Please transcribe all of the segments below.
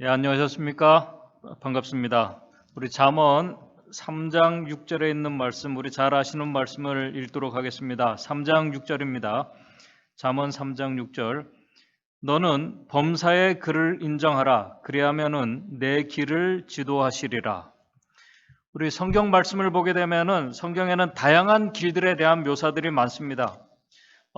예, 안녕하셨습니까? 반갑습니다. 우리 잠언 3장 6절에 있는 말씀, 우리 잘 아시는 말씀을 읽도록 하겠습니다. 3장 6절입니다. 잠언 3장 6절. 너는 범사의 그를 인정하라. 그리하면은 내 길을 지도하시리라. 우리 성경 말씀을 보게 되면은 성경에는 다양한 길들에 대한 묘사들이 많습니다.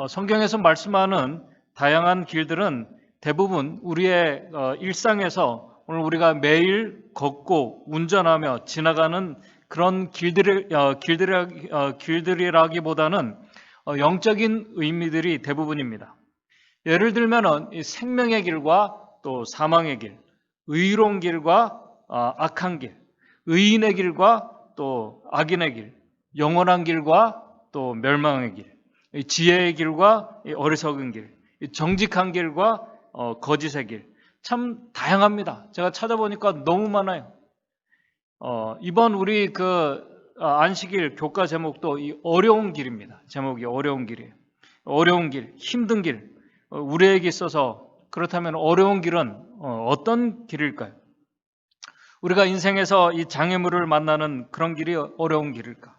성경에서 말씀하는 다양한 길들은 대부분 우리의 일상에서 오늘 우리가 매일 걷고 운전하며 지나가는 그런 길들이라기보다는 영적인 의미들이 대부분입니다. 예를 들면은 이 생명의 길과 또 사망의 길, 의로운 길과 악한 길, 의인의 길과 또 악인의 길, 영원한 길과 또 멸망의 길, 지혜의 길과 어리석은 길, 정직한 길과 거짓의 길, 참 다양합니다. 제가 찾아보니까 너무 많아요. 이번 우리 안식일 교과 제목도 이 어려운 길입니다. 제목이 어려운 길이에요. 어려운 길, 힘든 길. 우리에게 있어서 그렇다면 어려운 길은 어떤 길일까요? 우리가 인생에서 이 장애물을 만나는 그런 길이 어려운 길일까?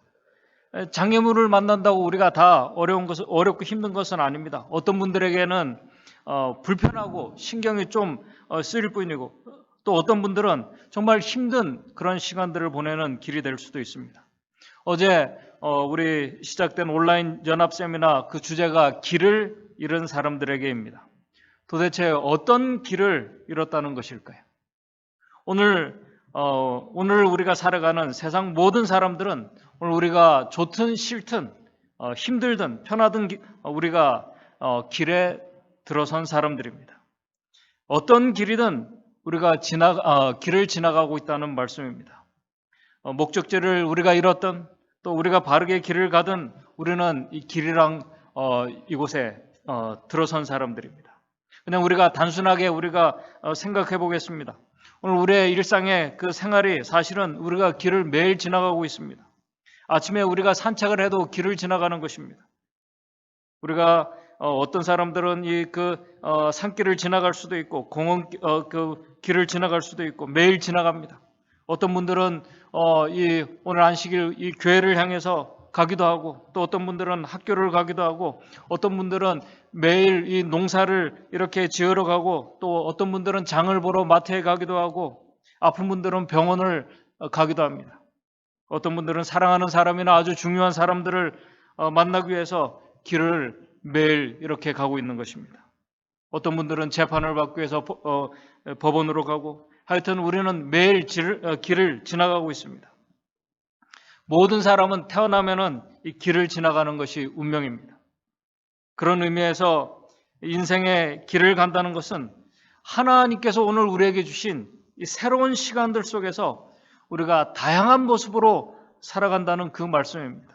장애물을 만난다고 우리가 다 어렵고 힘든 것은 아닙니다. 어떤 분들에게는 불편하고 신경이 좀 쓰일 뿐이고 또 어떤 분들은 정말 힘든 그런 시간들을 보내는 길이 될 수도 있습니다. 어제 우리 시작된 온라인 연합 세미나 그 주제가 길을 잃은 사람들에게입니다. 도대체 어떤 길을 잃었다는 것일까요? 오늘 우리가 살아가는 세상 모든 사람들은 오늘 우리가 좋든 싫든 힘들든 편하든 우리가 길에 들어선 사람들입니다. 어떤 길이든 우리가 길을 지나가고 있다는 말씀입니다. 목적지를 우리가 잃었든 또 우리가 바르게 길을 가든 우리는 이 길이랑 이곳에 들어선 사람들입니다. 그냥 우리가 단순하게 우리가 생각해 보겠습니다. 오늘 우리의 일상의 그 생활이 사실은 우리가 길을 매일 지나가고 있습니다. 아침에 우리가 산책을 해도 길을 지나가는 것입니다. 우리가 어떤 사람들은 산길을 지나갈 수도 있고 공원 그 길을 지나갈 수도 있고 매일 지나갑니다. 어떤 분들은 오늘 안식일 이 교회를 향해서 가기도 하고 또 어떤 분들은 학교를 가기도 하고 어떤 분들은 매일 이 농사를 이렇게 지으러 가고 또 어떤 분들은 장을 보러 마트에 가기도 하고 아픈 분들은 병원을 가기도 합니다. 어떤 분들은 사랑하는 사람이나 아주 중요한 사람들을 만나기 위해서 길을 매일 이렇게 가고 있는 것입니다. 어떤 분들은 재판을 받기 위해서 법원으로 가고 하여튼 우리는 매일 길을 지나가고 있습니다. 모든 사람은 태어나면은 이 길을 지나가는 것이 운명입니다. 그런 의미에서 인생의 길을 간다는 것은 하나님께서 오늘 우리에게 주신 이 새로운 시간들 속에서 우리가 다양한 모습으로 살아간다는 그 말씀입니다.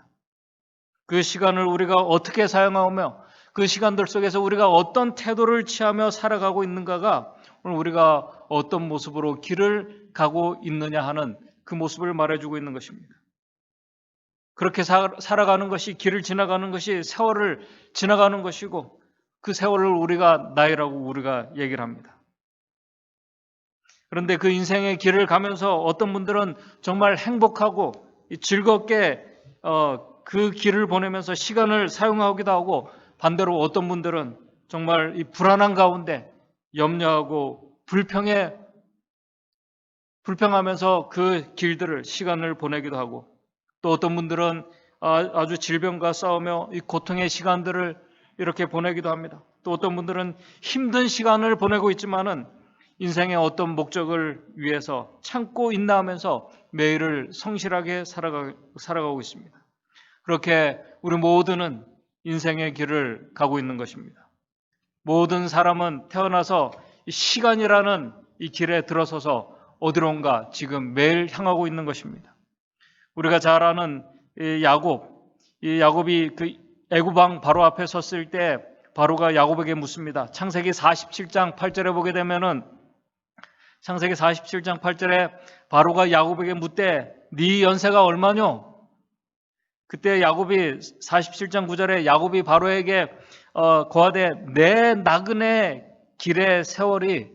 그 시간을 우리가 어떻게 사용하며 그 시간들 속에서 우리가 어떤 태도를 취하며 살아가고 있는가가 오늘 우리가 어떤 모습으로 길을 가고 있느냐 하는 그 모습을 말해주고 있는 것입니다. 그렇게 살아가는 것이 길을 지나가는 것이 세월을 지나가는 것이고 그 세월을 우리가 나이라고 우리가 얘기를 합니다. 그런데 그 인생의 길을 가면서 어떤 분들은 정말 행복하고 즐겁게 그 길을 보내면서 시간을 사용하기도 하고 반대로 어떤 분들은 정말 이 불안한 가운데 염려하고 불평하면서 그 길들을 시간을 보내기도 하고 또 어떤 분들은 아주 질병과 싸우며 이 고통의 시간들을 이렇게 보내기도 합니다. 또 어떤 분들은 힘든 시간을 보내고 있지만은 인생의 어떤 목적을 위해서 참고 인내하면서 매일을 성실하게 살아가고 있습니다. 그렇게 우리 모두는 인생의 길을 가고 있는 것입니다. 모든 사람은 태어나서 이 시간이라는 이 길에 들어서서 어디론가 지금 매일 향하고 있는 것입니다. 우리가 잘 아는 이 야곱이 그 애굽 왕 바로 앞에 섰을 때 바로가 야곱에게 묻습니다. 창세기 47장 8절에 보게 되면은 창세기 47장 8절에 바로가 야곱에게 묻되 네 연세가 얼마뇨? 그때 야곱이 47장 9절에 야곱이 바로에게 고하되 내 나그네 길의 세월이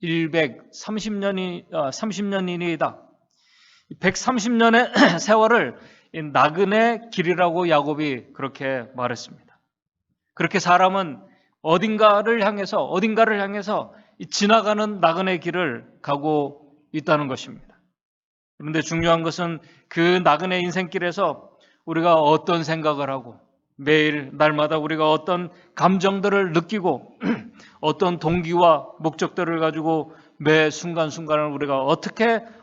30년이다. 130년의 세월을 나그네 길이라고 야곱이 그렇게 말했습니다. 그렇게 사람은 어딘가를 향해서 지나가는 나그네 길을 가고 있다는 것입니다. 그런데 중요한 것은 그 나그네 인생길에서 우리가 어떤 생각을 하고 매일 날마다 우리가 어떤 감정들을 느끼고 어떤 동기와 목적들을 가지고 매 순간순간을 우리가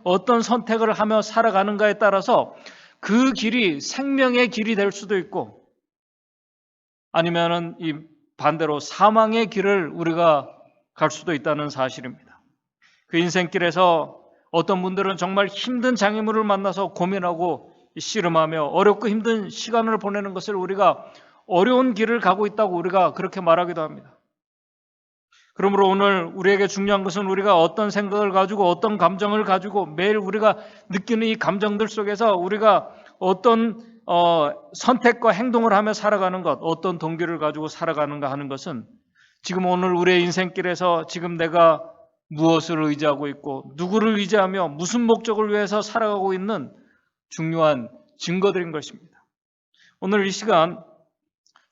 어떤 선택을 하며 살아가는가에 따라서 그 길이 생명의 길이 될 수도 있고 아니면은 이 반대로 사망의 길을 우리가 갈 수도 있다는 사실입니다. 그 인생길에서 어떤 분들은 정말 힘든 장애물을 만나서 고민하고 씨름하며 어렵고 힘든 시간을 보내는 것을 우리가 어려운 길을 가고 있다고 우리가 그렇게 말하기도 합니다. 그러므로 오늘 우리에게 중요한 것은 우리가 어떤 생각을 가지고 어떤 감정을 가지고 매일 우리가 느끼는 이 감정들 속에서 우리가 어떤 선택과 행동을 하며 살아가는 것, 어떤 동기를 가지고 살아가는가 하는 것은 지금 오늘 우리의 인생길에서 지금 내가 무엇을 의지하고 있고 누구를 의지하며 무슨 목적을 위해서 살아가고 있는 중요한 증거들인 것입니다. 오늘 이 시간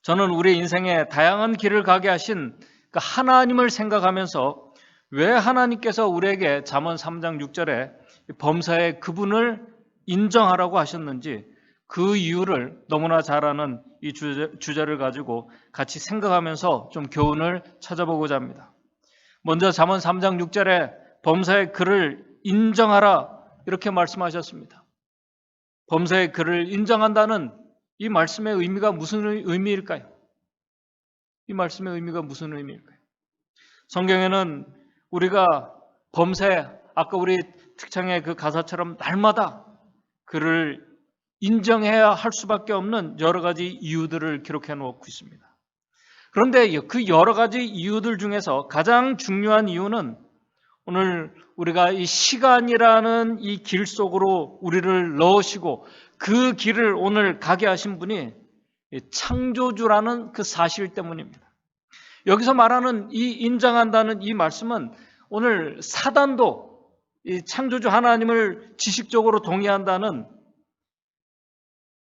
저는 우리 인생에 다양한 길을 가게 하신 그 하나님을 생각하면서 왜 하나님께서 우리에게 잠언 3장 6절에 범사의 그분을 인정하라고 하셨는지 그 이유를 너무나 잘 아는 이 주제를 가지고 같이 생각하면서 좀 교훈을 찾아보고자 합니다. 먼저 잠언 3장 6절에 범사의 그를 인정하라 이렇게 말씀하셨습니다. 범사의 그를 인정한다는 이 말씀의 의미가 무슨 의미일까요? 이 말씀의 의미가 무슨 의미일까요? 성경에는 우리가 범사, 아까 우리 특창의 그 가사처럼 날마다 그를 인정해야 할 수밖에 없는 여러 가지 이유들을 기록해 놓고 있습니다. 그런데 그 여러 가지 이유들 중에서 가장 중요한 이유는 오늘 우리가 이 시간이라는 이 길 속으로 우리를 넣으시고 그 길을 오늘 가게 하신 분이 창조주라는 그 사실 때문입니다. 여기서 말하는 이 인정한다는 이 말씀은 오늘 사단도 이 창조주 하나님을 지식적으로 동의한다는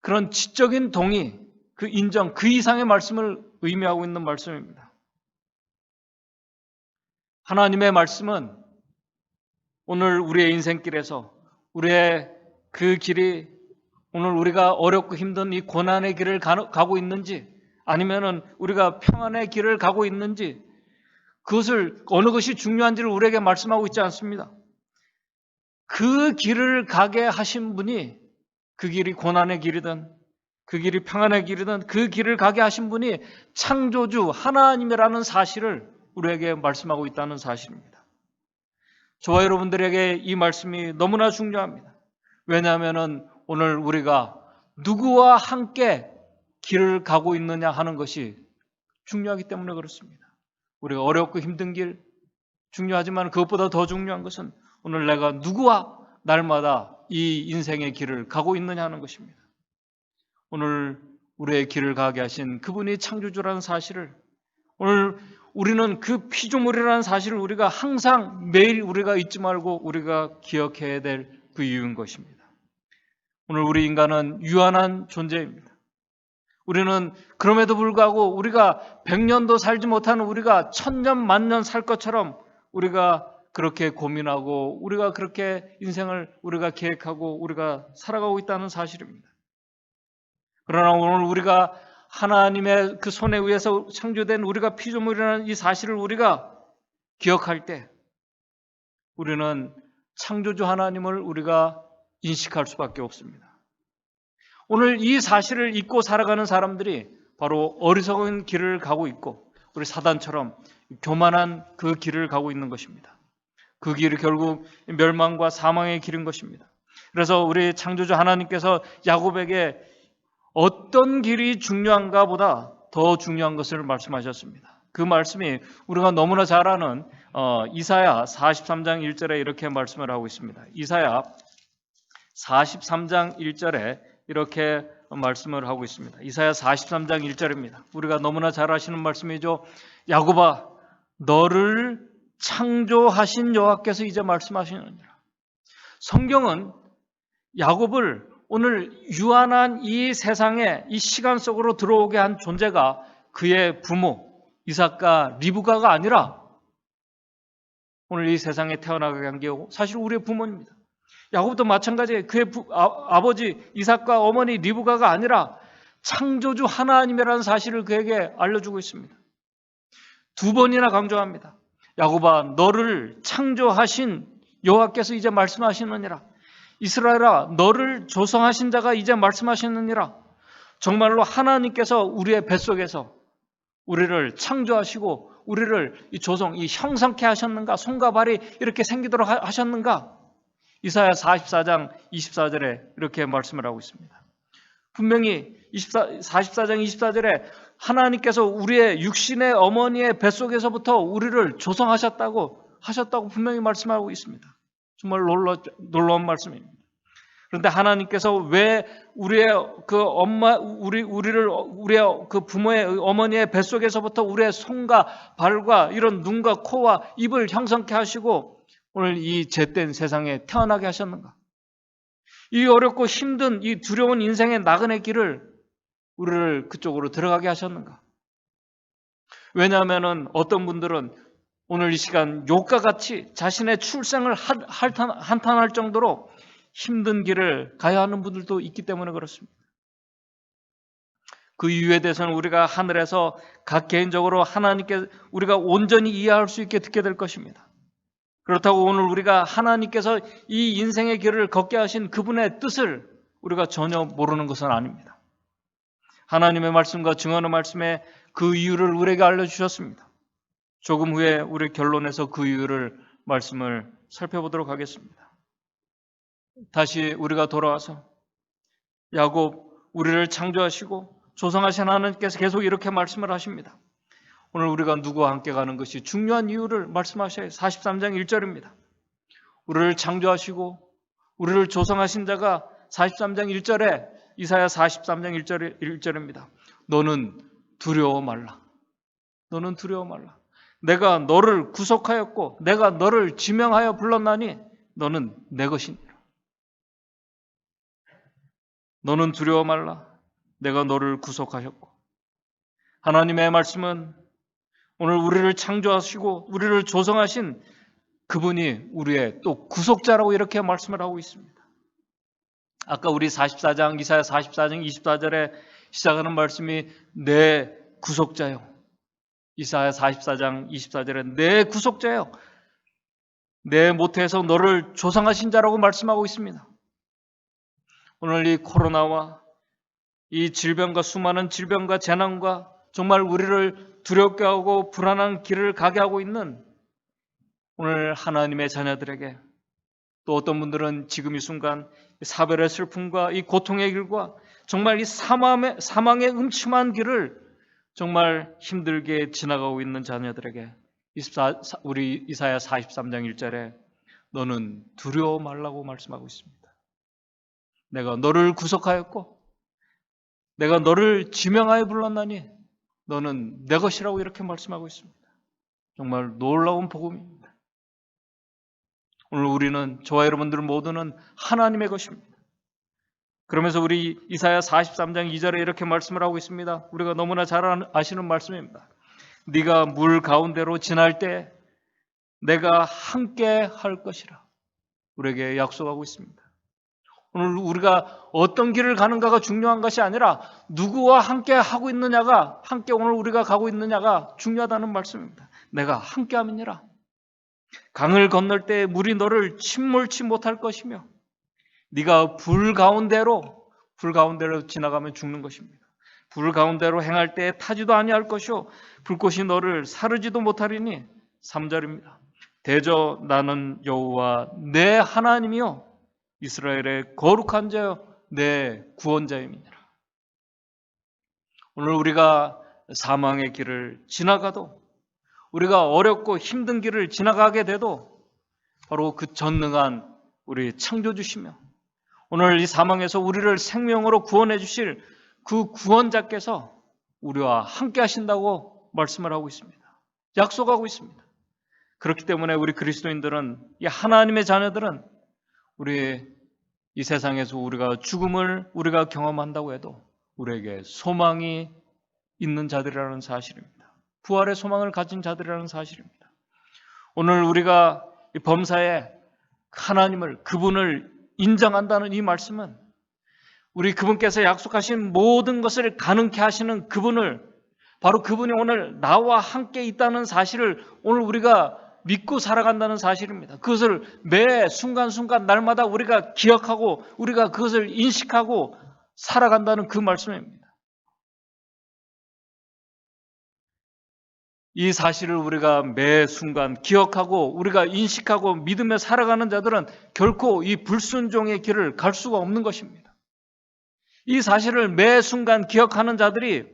그런 지적인 동의, 그 인정, 그 이상의 말씀을 의미하고 있는 말씀입니다. 하나님의 말씀은 오늘 우리의 인생길에서 우리의 그 길이 오늘 우리가 어렵고 힘든 이 고난의 길을 가고 있는지 아니면은 우리가 평안의 길을 가고 있는지 그것을 어느 것이 중요한지를 우리에게 말씀하고 있지 않습니다. 그 길을 가게 하신 분이 그 길이 고난의 길이든 그 길이 평안의 길이든 그 길을 가게 하신 분이 창조주 하나님이라는 사실을 우리에게 말씀하고 있다는 사실입니다. 저와 여러분들에게 이 말씀이 너무나 중요합니다. 왜냐하면 오늘 우리가 누구와 함께 길을 가고 있느냐 하는 것이 중요하기 때문에 그렇습니다. 우리가 어렵고 힘든 길 중요하지만 그것보다 더 중요한 것은 오늘 내가 누구와 날마다 이 인생의 길을 가고 있느냐 하는 것입니다. 오늘 우리의 길을 가게 하신 그분이 창조주라는 사실을 오늘 우리는 그 피조물이라는 사실을 우리가 항상 매일 우리가 잊지 말고 우리가 기억해야 될 그 이유인 것입니다. 오늘 우리 인간은 유한한 존재입니다. 우리는 그럼에도 불구하고 우리가 100년도 살지 못하는 우리가 1000년, 만년 살 것처럼 우리가 그렇게 고민하고 우리가 그렇게 인생을 우리가 계획하고 우리가 살아가고 있다는 사실입니다. 그러나 오늘 우리가 하나님의 그 손에 의해서 창조된 우리가 피조물이라는 이 사실을 우리가 기억할 때 우리는 창조주 하나님을 우리가 인식할 수밖에 없습니다. 오늘 이 사실을 잊고 살아가는 사람들이 바로 어리석은 길을 가고 있고 우리 사단처럼 교만한 그 길을 가고 있는 것입니다. 그 길이 결국 멸망과 사망의 길인 것입니다. 그래서 우리 창조주 하나님께서 야곱에게 어떤 길이 중요한가 보다 더 중요한 것을 말씀하셨습니다. 그 말씀이 우리가 너무나 잘 아는 이사야 43장 1절에 이렇게 말씀을 하고 있습니다. 이사야 43장 1절에 이렇게 말씀을 하고 있습니다. 이사야 43장 1절입니다. 우리가 너무나 잘 아시는 말씀이죠. 야곱아, 너를 창조하신 여호와께서 이제 말씀하시느니라. 성경은 야곱을 오늘 유한한 이 세상에 이 시간 속으로 들어오게 한 존재가 그의 부모 이삭과 리브가가 아니라 오늘 이 세상에 태어나게 한 게 사실 우리의 부모입니다. 야곱도 마찬가지예요. 그의 아버지 이삭과 어머니 리브가가 아니라 창조주 하나님이라는 사실을 그에게 알려주고 있습니다. 두 번이나 강조합니다. 야곱아, 너를 창조하신 여호와께서 이제 말씀하시느니라. 이스라엘아, 너를 조성하신 자가 이제 말씀하시느니라. 정말로 하나님께서 우리의 뱃속에서 우리를 창조하시고 우리를 이 형성케 하셨는가? 손과 발이 이렇게 생기도록 하셨는가? 이사야 44장 24절에 이렇게 말씀을 하고 있습니다. 분명히 44장 24절에 하나님께서 우리의 육신의 어머니의 뱃속에서부터 우리를 조성하셨다고 분명히 말씀하고 있습니다. 정말 놀라운 말씀입니다. 그런데 하나님께서 왜 우리의 그 부모의 어머니의 뱃속에서부터 우리의 손과 발과 이런 눈과 코와 입을 형성케 하시고 오늘 이 잿된 세상에 태어나게 하셨는가? 이 어렵고 힘든 이 두려운 인생의 나그네 길을 우리를 그쪽으로 들어가게 하셨는가? 왜냐하면 어떤 분들은 오늘 이 시간 욕과 같이 자신의 출생을 한탄할 정도로 힘든 길을 가야 하는 분들도 있기 때문에 그렇습니다. 그 이유에 대해서는 우리가 하늘에서 각 개인적으로 하나님께 우리가 온전히 이해할 수 있게 듣게 될 것입니다. 그렇다고 오늘 우리가 하나님께서 이 인생의 길을 걷게 하신 그분의 뜻을 우리가 전혀 모르는 것은 아닙니다. 하나님의 말씀과 증언의 말씀에 그 이유를 우리에게 알려주셨습니다. 조금 후에 우리 결론에서 그 이유를 말씀을 살펴보도록 하겠습니다. 다시 우리가 돌아와서 야곱 우리를 창조하시고 조성하신 하나님께서 계속 이렇게 말씀을 하십니다. 오늘 우리가 누구와 함께 가는 것이 중요한 이유를 말씀하셔요. 43장 1절입니다. 우리를 창조하시고 우리를 조성하신 자가 43장 1절에 이사야 43장 1절입니다. 너는 두려워 말라. 너는 두려워 말라. 내가 너를 구속하였고 내가 너를 지명하여 불렀나니 너는 내 것이니라. 너는 두려워 말라. 내가 너를 구속하였고. 하나님의 말씀은 오늘 우리를 창조하시고 우리를 조성하신 그분이 우리의 또 구속자라고 이렇게 말씀을 하고 있습니다. 아까 우리 이사야 44장 24절에 시작하는 말씀이 내 구속자요. 이사야 44장 24절에 내 구속자요. 내 모태에서 너를 조성하신 자라고 말씀하고 있습니다. 오늘 이 코로나와 이 질병과 수많은 질병과 재난과 정말 우리를 두렵게 하고 불안한 길을 가게 하고 있는 오늘 하나님의 자녀들에게 또 어떤 분들은 지금 이 순간 사별의 슬픔과 이 고통의 길과 정말 이 사망의 음침한 길을 정말 힘들게 지나가고 있는 자녀들에게 우리 이사야 43장 1절에 너는 두려워 말라고 말씀하고 있습니다. 내가 너를 구속하였고 내가 너를 지명하여 불렀나니 너는 내 것이라고 이렇게 말씀하고 있습니다. 정말 놀라운 복음입니다. 오늘 우리는 저와 여러분들 모두는 하나님의 것입니다. 그러면서 우리 이사야 43장 2절에 이렇게 말씀을 하고 있습니다. 우리가 너무나 잘 아시는 말씀입니다. 네가 물 가운데로 지날 때 내가 함께 할 것이라 우리에게 약속하고 있습니다. 오늘 우리가 어떤 길을 가는가가 중요한 것이 아니라 누구와 함께 하고 있느냐가 함께 오늘 우리가 가고 있느냐가 중요하다는 말씀입니다. 내가 함께함이니라. 강을 건널 때 물이 너를 침몰치 못할 것이며 네가 불 가운데로 지나가면 죽는 것입니다. 불 가운데로 행할 때 타지도 아니할 것이요 불꽃이 너를 사르지도 못하리니 3절입니다. 대저 나는 여호와 내 하나님이요 이스라엘의 거룩한 자여 내 구원자임이니라. 오늘 우리가 사망의 길을 지나가도 우리가 어렵고 힘든 길을 지나가게 돼도 바로 그 전능한 우리 창조주시며 오늘 이 사망에서 우리를 생명으로 구원해 주실 그 구원자께서 우리와 함께 하신다고 말씀을 하고 있습니다. 약속하고 있습니다. 그렇기 때문에 우리 그리스도인들은, 이 하나님의 자녀들은 우리 이 세상에서 우리가 죽음을 우리가 경험한다고 해도 우리에게 소망이 있는 자들이라는 사실입니다. 부활의 소망을 가진 자들이라는 사실입니다. 오늘 우리가 이 범사에 하나님을, 그분을 인정한다는 이 말씀은 우리 그분께서 약속하신 모든 것을 가능케 하시는 그분을, 바로 그분이 오늘 나와 함께 있다는 사실을 오늘 우리가 믿고 살아간다는 사실입니다. 그것을 매 순간순간 날마다 우리가 기억하고 우리가 그것을 인식하고 살아간다는 그 말씀입니다. 이 사실을 우리가 매 순간 기억하고 우리가 인식하고 믿으며 살아가는 자들은 결코 이 불순종의 길을 갈 수가 없는 것입니다. 이 사실을 매 순간 기억하는 자들이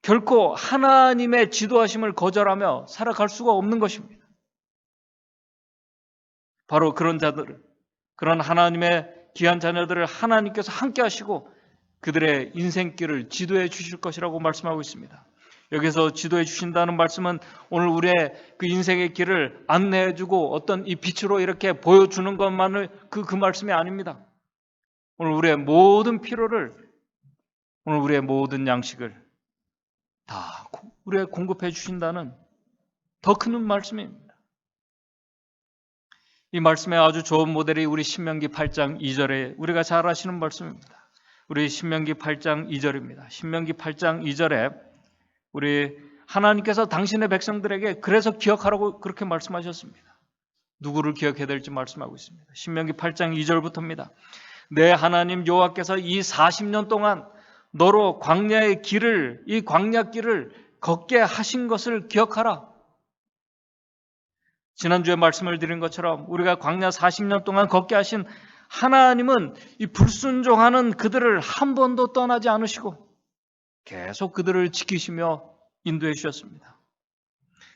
결코 하나님의 지도하심을 거절하며 살아갈 수가 없는 것입니다. 바로 그런 자들, 그런 하나님의 귀한 자녀들을 하나님께서 함께 하시고 그들의 인생길을 지도해 주실 것이라고 말씀하고 있습니다. 여기서 지도해 주신다는 말씀은 오늘 우리의 그 인생의 길을 안내해 주고 어떤 이 빛으로 이렇게 보여주는 것만을 그 말씀이 아닙니다. 오늘 우리의 모든 필요를, 오늘 우리의 모든 양식을 다 우리에 공급해 주신다는 더 큰 말씀입니다. 이 말씀의 아주 좋은 모델이 우리 신명기 8장 2절에 우리가 잘 아시는 말씀입니다. 우리 신명기 8장 2절입니다. 신명기 8장 2절에 우리 하나님께서 당신의 백성들에게 그래서 기억하라고 그렇게 말씀하셨습니다. 누구를 기억해야 될지 말씀하고 있습니다. 신명기 8장 2절부터입니다. 내 하나님 여호와께서 이 40년 동안 너로 광야의 길을, 이 광야 길을 걷게 하신 것을 기억하라. 지난주에 말씀을 드린 것처럼 우리가 광야 40년 동안 걷게 하신 하나님은 이 불순종하는 그들을 한 번도 떠나지 않으시고 계속 그들을 지키시며 인도해 주셨습니다.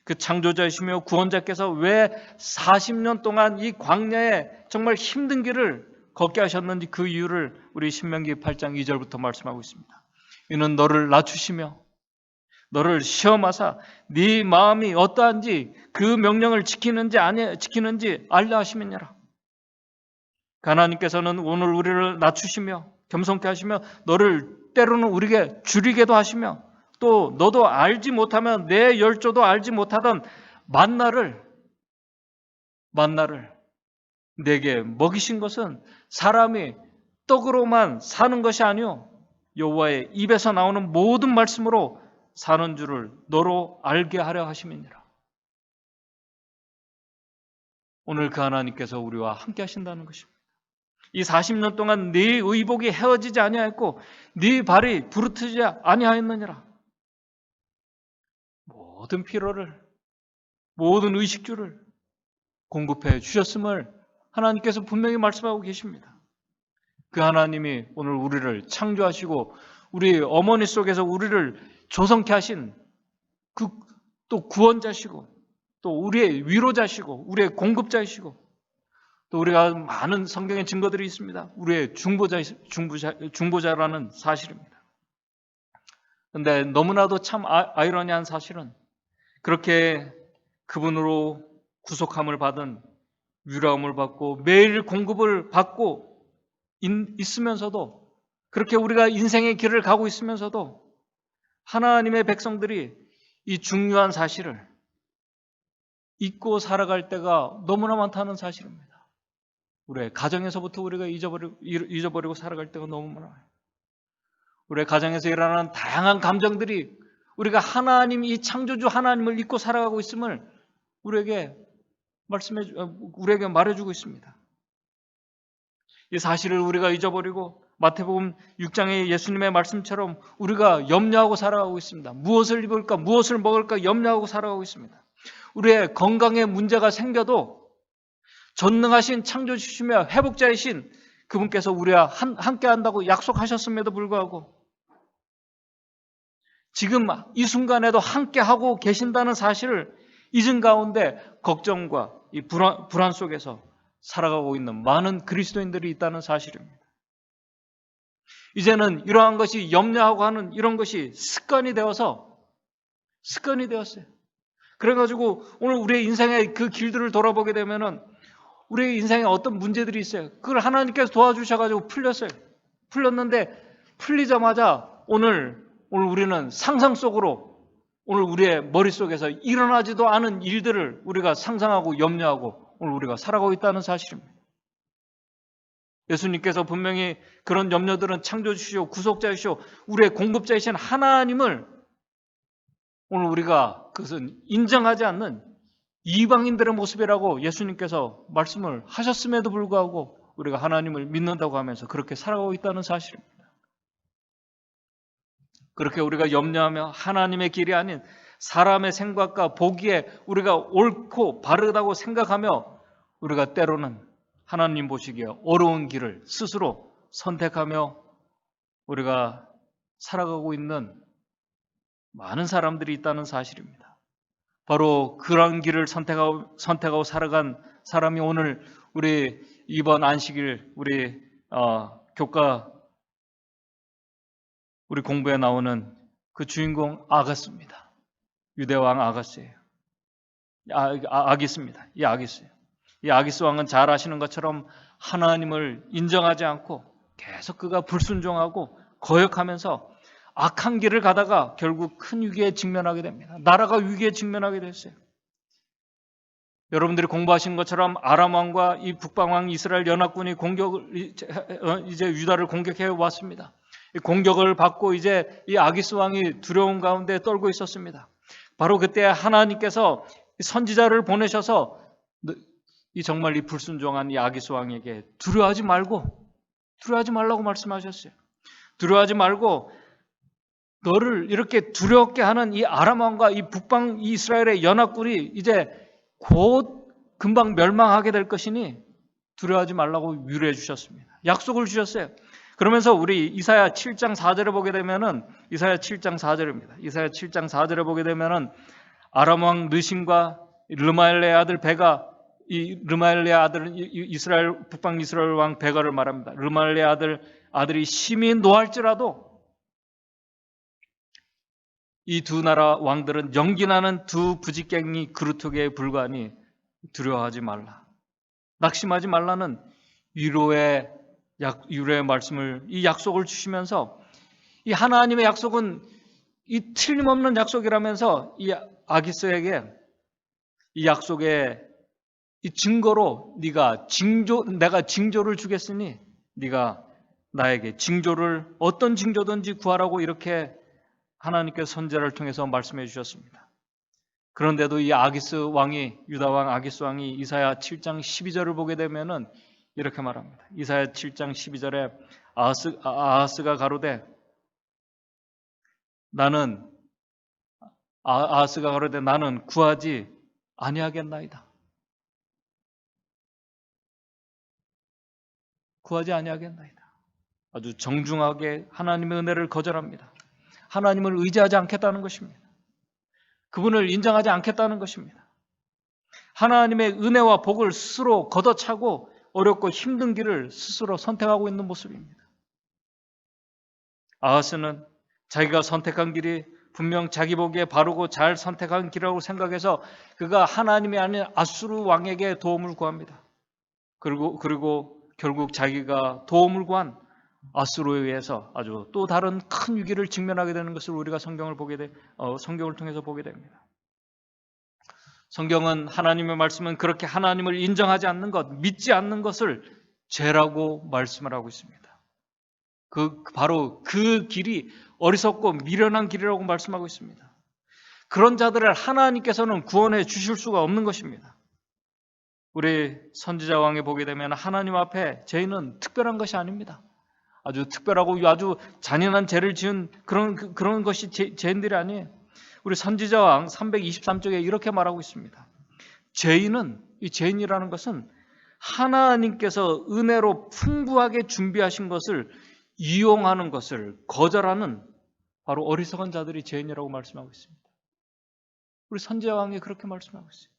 그 창조자이시며 구원자께서 왜 40년 동안 이 광야에 정말 힘든 길을 걷게 하셨는지 그 이유를 우리 신명기 8장 2절부터 말씀하고 있습니다. 이는 너를 낮추시며 너를 시험하사 네 마음이 어떠한지 그 명령을 지키는지 아니 지키는지 알려 하심이니라. 하나님께서는 오늘 우리를 낮추시며 겸손케 하시며 너를 때로는 우리에게 줄이게도 하시며 또 너도 알지 못하면 내 열조도 알지 못하던 만나를 내게 먹이신 것은 사람이 떡으로만 사는 것이 아니요 여호와의 입에서 나오는 모든 말씀으로 사는 줄을 너로 알게 하려 하심이니라. 오늘 그 하나님께서 우리와 함께 하신다는 것입니다. 이 40년 동안 네 의복이 헤어지지 아니하였고 네 발이 부르트지 아니하였느니라. 모든 필요를, 모든 의식주를 공급해 주셨음을 하나님께서 분명히 말씀하고 계십니다. 그 하나님이 오늘 우리를 창조하시고 우리 어머니 속에서 우리를 조성케 하신 그 또 구원자시고 또 우리의 위로자시고 우리의 공급자이시고 또 우리가 많은 성경의 증거들이 있습니다. 우리의 중보자라는 사실입니다. 그런데 너무나도 참 아이러니한 사실은 그렇게 그분으로 구속함을 받은 위로함을 받고 매일 공급을 받고 있으면서도 그렇게 우리가 인생의 길을 가고 있으면서도 하나님의 백성들이 이 중요한 사실을 잊고 살아갈 때가 너무나 많다는 사실입니다. 우리의 가정에서부터 우리가 잊어버리고 살아갈 때가 너무 많아요. 우리의 가정에서 일어나는 다양한 감정들이 우리가 하나님, 이 창조주 하나님을 잊고 살아가고 있음을 우리에게 말해주고 있습니다. 이 사실을 우리가 잊어버리고 마태복음 6장의 예수님의 말씀처럼 우리가 염려하고 살아가고 있습니다. 무엇을 입을까, 무엇을 먹을까 염려하고 살아가고 있습니다. 우리의 건강에 문제가 생겨도 전능하신 창조주시며 회복자이신 그분께서 우리와 함께 한다고 약속하셨음에도 불구하고 지금 이 순간에도 함께 하고 계신다는 사실을 잊은 가운데 걱정과 이 불안 속에서 살아가고 있는 많은 그리스도인들이 있다는 사실입니다. 이제는 이러한 것이 염려하고 하는 이런 것이 습관이 되었어요. 그래가지고 오늘 우리의 인생의 그 길들을 돌아보게 되면은 우리의 인생에 어떤 문제들이 있어요. 그걸 하나님께서 도와주셔가지고 풀렸는데 풀리자마자 오늘 우리는 상상 속으로 오늘 우리의 머릿속에서 일어나지도 않은 일들을 우리가 상상하고 염려하고 오늘 우리가 살아가고 있다는 사실입니다. 예수님께서 분명히 그런 염려들은 창조주시오, 구속자이시오, 우리의 공급자이신 하나님을 오늘 우리가 그것은 인정하지 않는 이방인들의 모습이라고 예수님께서 말씀을 하셨음에도 불구하고 우리가 하나님을 믿는다고 하면서 그렇게 살아가고 있다는 사실입니다. 그렇게 우리가 염려하며 하나님의 길이 아닌 사람의 생각과 보기에 우리가 옳고 바르다고 생각하며 우리가 때로는 하나님 보시기에 어려운 길을 스스로 선택하며 우리가 살아가고 있는 많은 사람들이 있다는 사실입니다. 바로 그런 길을 선택하고 살아간 사람이 오늘 우리 이번 안식일 우리 교과 우리 공부에 나오는 그 주인공 아가스입니다. 유대왕 아가스예요. 아기스입니다. 이 아기스예요. 이 아기스 왕은 잘 아시는 것처럼 하나님을 인정하지 않고 계속 그가 불순종하고 거역하면서 악한 길을 가다가 결국 큰 위기에 직면하게 됩니다. 나라가 위기에 직면하게 됐어요. 여러분들이 공부하신 것처럼 아람 왕과 이 북방 왕 이스라엘 연합군이 이제 유다를 공격해 왔습니다. 공격을 받고 이제 이 아기스 왕이 두려움 가운데 떨고 있었습니다. 바로 그때 하나님께서 선지자를 보내셔서 정말 이 불순종한 이 아기스 왕에게 두려워하지 말라고 말씀하셨어요. 두려워하지 말고 너를 이렇게 두렵게 하는 이 아람 왕과 이 북방 이스라엘의 연합군이 이제 곧 금방 멸망하게 될 것이니 두려워하지 말라고 위로해 주셨습니다. 약속을 주셨어요. 그러면서 우리 이사야 7장 4절에 보게 되면은 이사야 7장 4절입니다. 이사야 7장 4절에 보게 되면은 아람 왕 느신과 르마엘레 아들 베가 이 르마엘레 아들은 이스라엘 북방 이스라엘 왕 베가를 말합니다. 르마엘레 아들이 심히 노할지라도 이 두 나라 왕들은 연기나는 두 부직갱이 그루터기에 불과하니 두려워하지 말라. 낙심하지 말라는 위로의 말씀을 이 약속을 주시면서 이 하나님의 약속은 이 틀림없는 약속이라면서 이 아기스에게 이 약속의 이 증거로 내가 징조를 주겠으니 네가 나에게 어떤 징조든지 구하라고 이렇게 하나님께서 선지자를 통해서 말씀해 주셨습니다. 그런데도 이 유다 왕 아기스 왕이 이사야 7장 12절을 보게 되면은 이렇게 말합니다. 이사야 7장 12절에 아하스가 가로되 나는 구하지 아니하겠나이다. 구하지 아니하겠나이다. 아주 정중하게 하나님의 은혜를 거절합니다. 하나님을 의지하지 않겠다는 것입니다. 그분을 인정하지 않겠다는 것입니다. 하나님의 은혜와 복을 스스로 걷어차고 어렵고 힘든 길을 스스로 선택하고 있는 모습입니다. 아하스는 자기가 선택한 길이 분명 자기 보기에 바르고 잘 선택한 길이라고 생각해서 그가 하나님이 아닌 아수르 왕에게 도움을 구합니다. 그리고 결국 자기가 도움을 구한 아수르에 의해서 아주 또 다른 큰 위기를 직면하게 되는 것을 우리가 성경을 통해서 보게 됩니다. 성경은 하나님의 말씀은 그렇게 하나님을 인정하지 않는 것, 믿지 않는 것을 죄라고 말씀을 하고 있습니다. 바로 그 길이 어리석고 미련한 길이라고 말씀하고 있습니다. 그런 자들을 하나님께서는 구원해 주실 수가 없는 것입니다. 우리 선지자 왕에 보게 되면 하나님 앞에 죄인은 특별한 것이 아닙니다. 아주 특별하고 아주 잔인한 죄를 지은 그런 것이 죄인들이 아니에요. 우리 선지자 왕 323쪽에 이렇게 말하고 있습니다. 죄인이라는 것은 하나님께서 은혜로 풍부하게 준비하신 것을 이용하는 것을 거절하는 바로 어리석은 자들이 죄인이라고 말씀하고 있습니다. 우리 선지자 왕이 그렇게 말씀하고 있어요.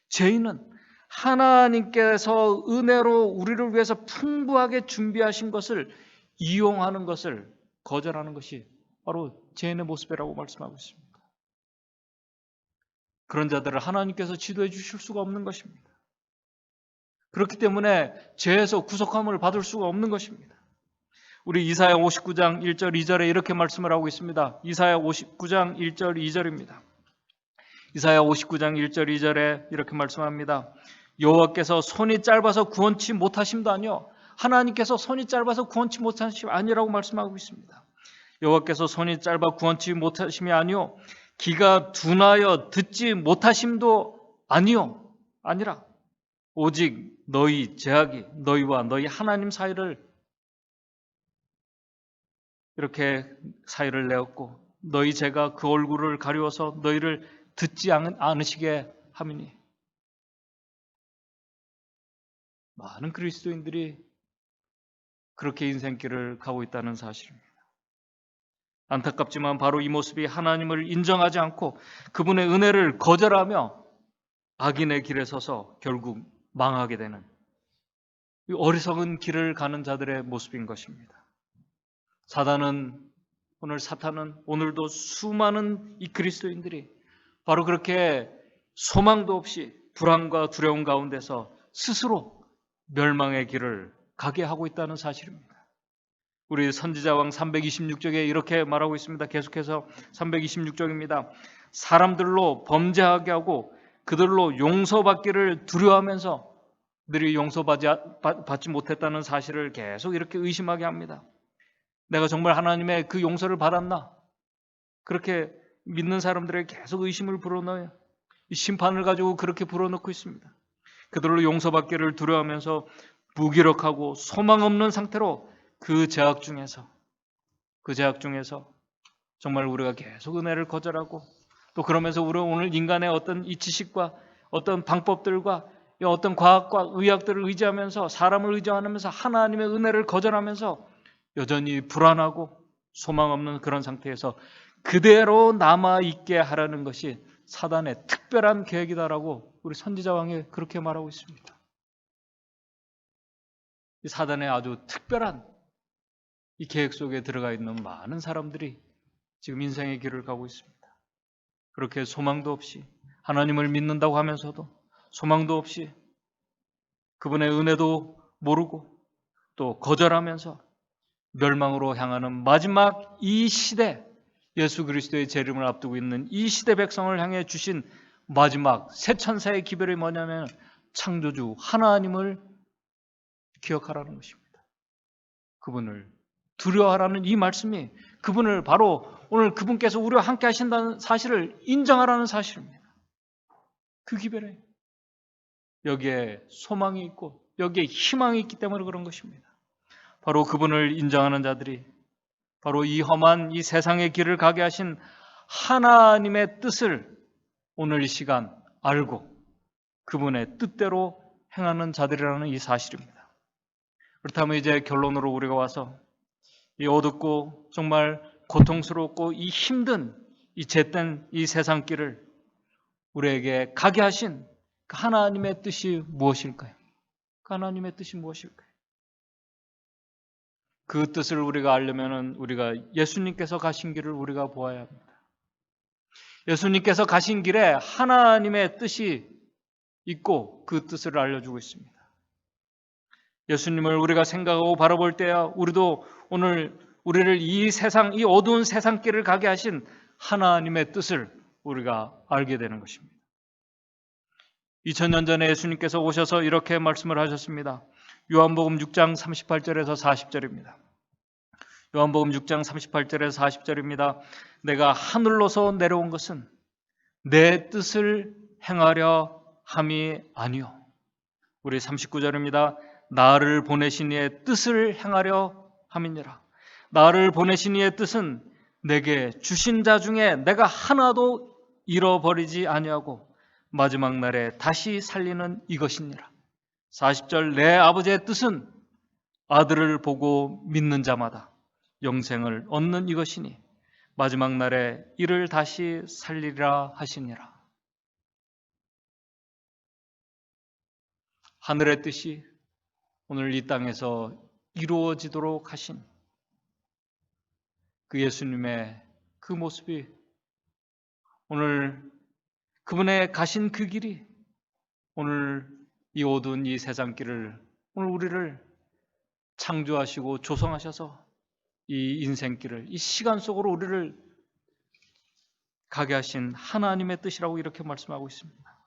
죄인은 하나님께서 은혜로 우리를 위해서 풍부하게 준비하신 것을 이용하는 것을 거절하는 것이 바로 죄인의 모습이라고 말씀하고 있습니다. 그런 자들을 하나님께서 지도해 주실 수가 없는 것입니다. 그렇기 때문에 죄에서 구속함을 받을 수가 없는 것입니다. 우리 이사야 59장 1절 2절에 이렇게 말씀을 하고 있습니다. 이사야 59장 1절 2절입니다. 이사야 59장 1절 2절에 이렇게 말씀합니다. 여호와께서 손이 짧아서 구원치 못하심도 아니요, 하나님께서 손이 짧아서 구원치 못하심이 아니라고 말씀하고 있습니다. 여호와께서 손이 짧아 구원치 못하심이 아니요, 귀가 둔하여 듣지 못하심도 아니라 오직 너희 죄악이 너희와 너희 하나님 사이를 이렇게 사이를 내었고 너희 죄가 그 얼굴을 가리워서 너희를 듣지 않으시게 함이니. 많은 그리스도인들이 그렇게 인생길을 가고 있다는 사실입니다. 안타깝지만 바로 이 모습이 하나님을 인정하지 않고 그분의 은혜를 거절하며 악인의 길에 서서 결국 망하게 되는 어리석은 길을 가는 자들의 모습인 것입니다. 사탄은 오늘도 수많은 이 그리스도인들이 바로 그렇게 소망도 없이 불안과 두려움 가운데서 스스로 멸망의 길을 가게 하고 있다는 사실입니다. 우리 선지자왕 326쪽에 이렇게 말하고 있습니다. 계속해서 326쪽입니다. 사람들로 범죄하게 하고 그들로 용서받기를 두려워하면서 그들이 용서받지 못했다는 사실을 계속 이렇게 의심하게 합니다. 내가 정말 하나님의 그 용서를 받았나? 그렇게 믿는 사람들에게 계속 의심을 불어넣어요. 이 심판을 가지고 그렇게 불어넣고 있습니다. 그들로 용서받기를 두려워하면서 무기력하고 소망 없는 상태로 그 죄악 중에서 정말 우리가 계속 은혜를 거절하고 또 그러면서 우리 오늘 인간의 어떤 이 지식과 어떤 방법들과 어떤 과학과 의학들을 의지하면서 사람을 의지하면서 하나님의 은혜를 거절하면서 여전히 불안하고 소망 없는 그런 상태에서 그대로 남아있게 하라는 것이 사단의 특별한 계획이다라고 우리 선지자왕이 그렇게 말하고 있습니다. 이 사단의 아주 특별한 이 계획 속에 들어가 있는 많은 사람들이 지금 인생의 길을 가고 있습니다. 그렇게 소망도 없이 하나님을 믿는다고 하면서도 소망도 없이 그분의 은혜도 모르고 또 거절하면서 멸망으로 향하는 마지막 이 시대, 예수 그리스도의 재림을 앞두고 있는 이 시대 백성을 향해 주신 마지막 새 천사의 기별이 뭐냐면 창조주 하나님을 기억하라는 것입니다. 그분을 두려워하라는 이 말씀이 그분을 바로 오늘 그분께서 우리와 함께 하신다는 사실을 인정하라는 사실입니다. 그 기별에 여기에 소망이 있고 여기에 희망이 있기 때문에 그런 것입니다. 바로 그분을 인정하는 자들이 바로 이 험한 이 세상의 길을 가게 하신 하나님의 뜻을 오늘 이 시간 알고 그분의 뜻대로 행하는 자들이라는 이 사실입니다. 그렇다면 이제 결론으로 우리가 와서 이 어둡고 정말 고통스럽고 이 힘든 이 잿된 이 세상길을 우리에게 가게 하신 그 하나님의 뜻이 무엇일까요? 그 하나님의 뜻이 무엇일까요? 그 뜻을 우리가 알려면 우리가 예수님께서 가신 길을 우리가 보아야 합니다. 예수님께서 가신 길에 하나님의 뜻이 있고 그 뜻을 알려주고 있습니다. 예수님을 우리가 생각하고 바라볼 때야 우리도 오늘 우리를 이 세상, 이 어두운 세상길을 가게 하신 하나님의 뜻을 우리가 알게 되는 것입니다. 2000년 전에 예수님께서 오셔서 이렇게 말씀을 하셨습니다. 요한복음 6장 38절에서 40절입니다. 요한복음 6장 38절에서 40절입니다. 내가 하늘로서 내려온 것은 내 뜻을 행하려 함이 아니요. 우리 39절입니다. 나를 보내신 이의 뜻을 행하려 함이니라. 나를 보내신 이의 뜻은 내게 주신 자 중에 내가 하나도 잃어버리지 아니하고 마지막 날에 다시 살리는 이것이니라. 40절 내 아버지의 뜻은 아들을 보고 믿는 자마다 영생을 얻는 이것이니 마지막 날에 이를 다시 살리리라 하시니라. 하늘의 뜻이 오늘 이 땅에서 이루어지도록 하신 그 예수님의 그 모습이 오늘 그분의 가신 그 길이 오늘 이 어두운 이 세상 길을 오늘 우리를 창조하시고 조성하셔서 이 인생길을 이 시간 속으로 우리를 가게 하신 하나님의 뜻이라고 이렇게 말씀하고 있습니다.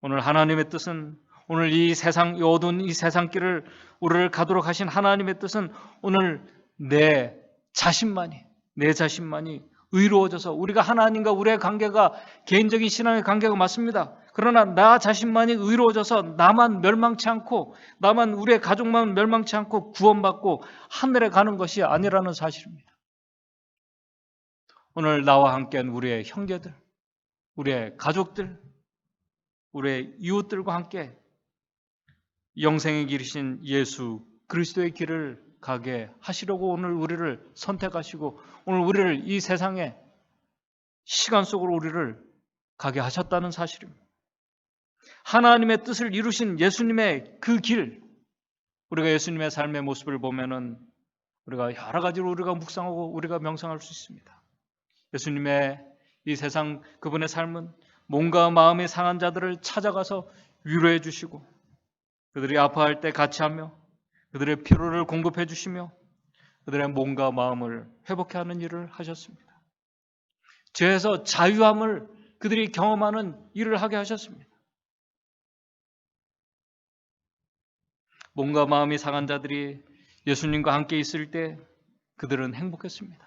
오늘 하나님의 뜻은 오늘 이 세상 이 어두운 이 세상길을 우리를 가도록 하신 하나님의 뜻은 오늘 내 자신만이 의로워져서 우리가 하나님과 우리의 관계가 개인적인 신앙의 관계가 맞습니다. 그러나 나 자신만이 의로워져서 나만 멸망치 않고 나만 우리의 가족만 멸망치 않고 구원받고 하늘에 가는 것이 아니라는 사실입니다. 오늘 나와 함께한 우리의 형제들, 우리의 가족들, 우리의 이웃들과 함께 영생의 길이신 예수 그리스도의 길을 가게 하시려고 오늘 우리를 선택하시고 오늘 우리를 이 세상의 시간 속으로 우리를 가게 하셨다는 사실입니다. 하나님의 뜻을 이루신 예수님의 그 길, 우리가 예수님의 삶의 모습을 보면은 우리가 여러 가지로 우리가 묵상하고 우리가 명상할 수 있습니다. 예수님의 이 세상 그분의 삶은 몸과 마음이 상한 자들을 찾아가서 위로해 주시고 그들이 아파할 때 같이 하며 그들의 피로를 공급해 주시며 그들의 몸과 마음을 회복해 하는 일을 하셨습니다. 죄에서 자유함을 그들이 경험하는 일을 하게 하셨습니다. 몸과 마음이 상한 자들이 예수님과 함께 있을 때 그들은 행복했습니다.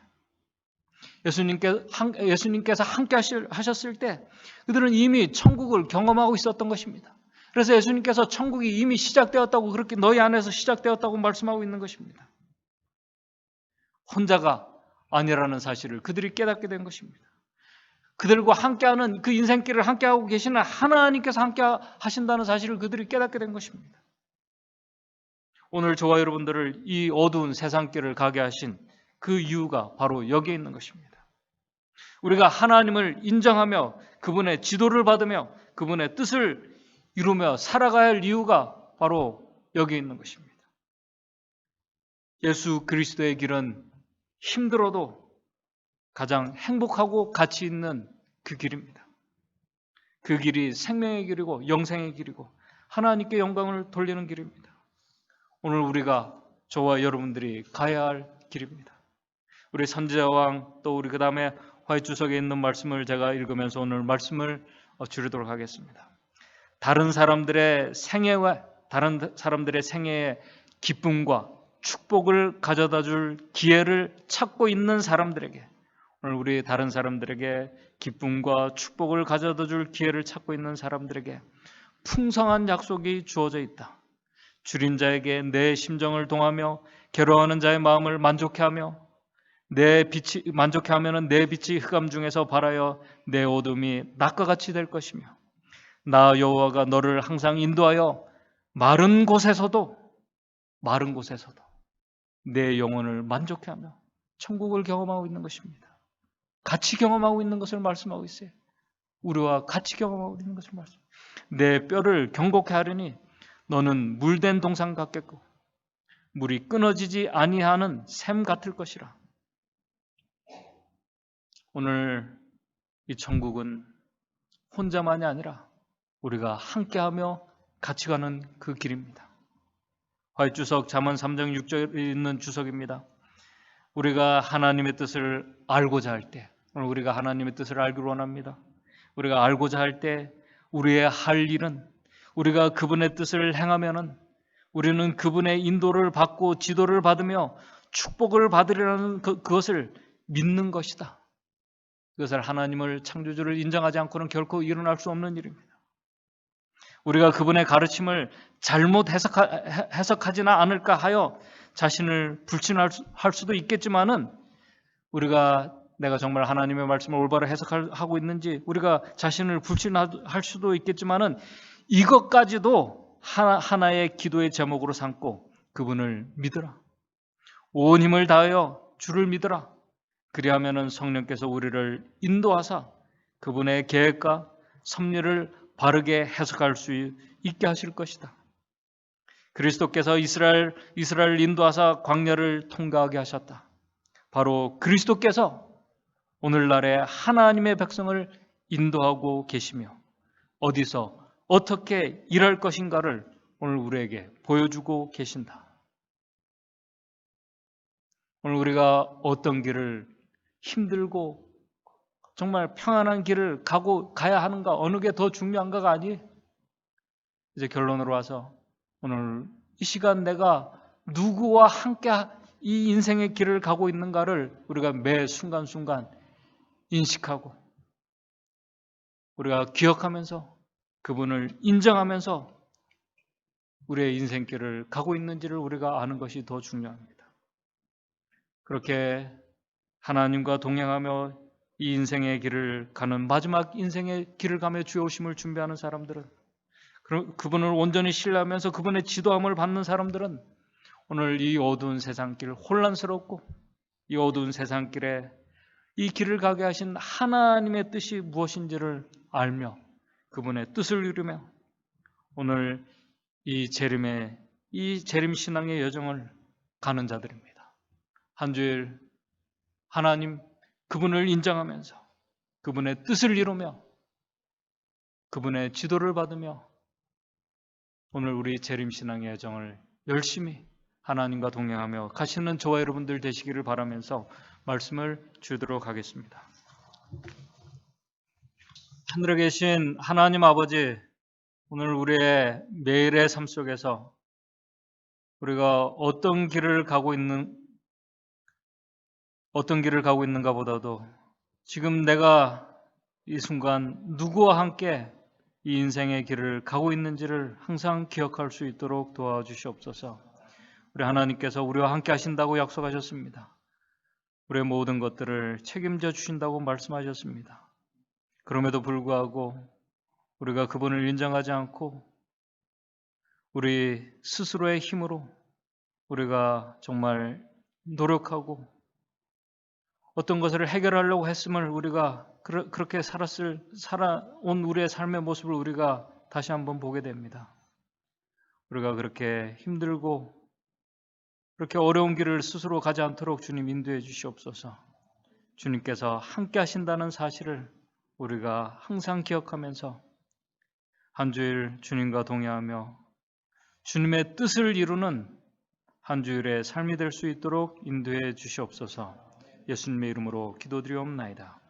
예수님께서 함께 하셨을 때 그들은 이미 천국을 경험하고 있었던 것입니다. 그래서 예수님께서 천국이 이미 시작되었다고 그렇게 너희 안에서 시작되었다고 말씀하고 있는 것입니다. 혼자가 아니라는 사실을 그들이 깨닫게 된 것입니다. 그들과 함께하는 그 인생길을 함께하고 계시는 하나님께서 함께 하신다는 사실을 그들이 깨닫게 된 것입니다. 오늘 저와 여러분들을 이 어두운 세상길을 가게 하신 그 이유가 바로 여기에 있는 것입니다. 우리가 하나님을 인정하며 그분의 지도를 받으며 그분의 뜻을 이루며 살아가야 할 이유가 바로 여기에 있는 것입니다. 예수 그리스도의 길은 힘들어도 가장 행복하고 가치 있는 그 길입니다. 그 길이 생명의 길이고 영생의 길이고 하나님께 영광을 돌리는 길입니다. 오늘 우리가 저와 여러분들이 가야 할 길입니다. 우리 선지자왕 또 우리 그 다음에 화해주석에 있는 말씀을 제가 읽으면서 오늘 말씀을 줄이도록 하겠습니다. 다른 사람들의 생애에 기쁨과 축복을 가져다 줄 기회를 찾고 있는 사람들에게 오늘 우리 다른 사람들에게 기쁨과 축복을 가져다 줄 기회를 찾고 있는 사람들에게 풍성한 약속이 주어져 있다. 줄인 자에게 내 심정을 동하며 괴로워하는 자의 마음을 만족해하며 만족해하면 내 빛이 흑암 중에서 발하여 내 어둠이 낮과 같이 될 것이며 나 여호와가 너를 항상 인도하여 마른 곳에서도 내 영혼을 만족해하며 천국을 경험하고 있는 것입니다. 같이 경험하고 있는 것을 말씀하고 있어요. 우리와 같이 경험하고 있는 것을 말씀합니다. 내 뼈를 경고케 하려니 너는 물된 동상 같겠고 물이 끊어지지 아니하는 샘 같을 것이라. 오늘 이 천국은 혼자만이 아니라 우리가 함께하며 같이 가는 그 길입니다. 화해주석 잠언 3장 6절에 있는 주석입니다. 우리가 하나님의 뜻을 알고자 할 때, 오늘 우리가 하나님의 뜻을 알기를 원합니다. 우리가 알고자 할 때 우리의 할 일은 우리가 그분의 뜻을 행하면은 우리는 그분의 인도를 받고 지도를 받으며 축복을 받으리라는 그것을 믿는 것이다. 그것을 하나님을 창조주를 인정하지 않고는 결코 일어날 수 없는 일입니다. 우리가 그분의 가르침을 잘못 해석하지는 않을까 하여 자신을 불신할 수도 있겠지만은 우리가 내가 정말 하나님의 말씀을 올바로 해석하고 있는지 우리가 자신을 불신할 수도 있겠지만은 이것까지도 하나의 기도의 제목으로 삼고 그분을 믿으라. 온 힘을 다하여 주를 믿으라. 그리하면은 성령께서 우리를 인도하사 그분의 계획과 섭리를 바르게 해석할 수 있게 하실 것이다. 그리스도께서 이스라엘을 인도하사 광야를 통과하게 하셨다. 바로 그리스도께서 오늘날의 하나님의 백성을 인도하고 계시며 어디서 어떻게 일할 것인가를 오늘 우리에게 보여주고 계신다. 오늘 우리가 어떤 길을 힘들고 정말 평안한 길을 가야 하는가, 어느 게 더 중요한가가 아니, 이제 결론으로 와서 오늘 이 시간 내가 누구와 함께 이 인생의 길을 가고 있는가를 우리가 매 순간순간 인식하고 우리가 기억하면서 그분을 인정하면서 우리의 인생길을 가고 있는지를 우리가 아는 것이 더 중요합니다. 그렇게 하나님과 동행하며 이 인생의 길을 가는 마지막 인생의 길을 가며 주의 오심을 준비하는 사람들은, 그분을 온전히 신뢰하면서 그분의 지도함을 받는 사람들은 오늘 이 어두운 세상길, 혼란스럽고 이 어두운 세상길에 이 길을 가게 하신 하나님의 뜻이 무엇인지를 알며 그분의 뜻을 이루며 오늘 이 재림 신앙의 여정을 가는 자들입니다. 한 주일 하나님 그분을 인정하면서 그분의 뜻을 이루며 그분의 지도를 받으며 오늘 우리 재림신앙의 여정을 열심히 하나님과 동행하며 가시는 저와 여러분들 되시기를 바라면서 말씀을 주도록 하겠습니다. 하늘에 계신 하나님 아버지, 오늘 우리의 매일의 삶 속에서 우리가 어떤 길을 가고 있는가 보다도 지금 내가 이 순간 누구와 함께 이 인생의 길을 가고 있는지를 항상 기억할 수 있도록 도와주시옵소서. 우리 하나님께서 우리와 함께 하신다고 약속하셨습니다. 우리의 모든 것들을 책임져 주신다고 말씀하셨습니다. 그럼에도 불구하고 우리가 그분을 인정하지 않고 우리 스스로의 힘으로 우리가 정말 노력하고 어떤 것을 해결하려고 했음을 우리가 그렇게 살아온 우리의 삶의 모습을 우리가 다시 한번 보게 됩니다. 우리가 그렇게 힘들고 그렇게 어려운 길을 스스로 가지 않도록 주님 인도해 주시옵소서. 주님께서 함께 하신다는 사실을 우리가 항상 기억하면서 한 주일 주님과 동행하며 주님의 뜻을 이루는 한 주일의 삶이 될 수 있도록 인도해 주시옵소서. 예수님의 이름으로 기도드리옵나이다.